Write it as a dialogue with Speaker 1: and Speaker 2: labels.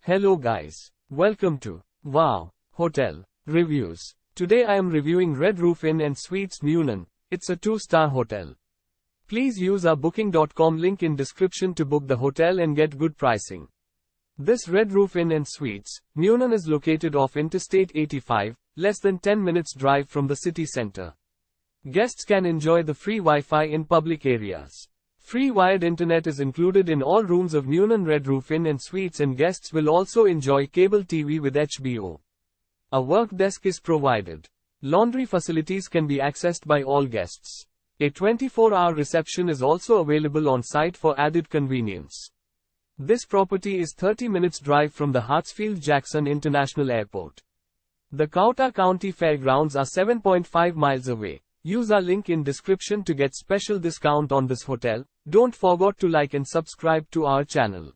Speaker 1: Hello guys. Welcome to Wow Hotel Reviews. Today I am reviewing Red Roof Inn and Suites Newnan. It's a 2-star hotel. Please use our booking.com link in description to book the hotel and get good pricing. This Red Roof Inn and Suites Newnan is located off Interstate 85, less than 10 minutes drive from the city center. Guests can enjoy the free Wi-Fi in public areas. Free wired internet is included in all rooms of Newnan Red Roof Inn and Suites, and guests will also enjoy cable TV with HBO. A work desk is provided. Laundry facilities can be accessed by all guests. A 24-hour reception is also available on site for added convenience. This property is 30 minutes drive from the Hartsfield Jackson International Airport. The Coweta County Fairgrounds are 7.5 miles away. Use our link in description to get special discount on this hotel. Don't forget to like and subscribe to our channel.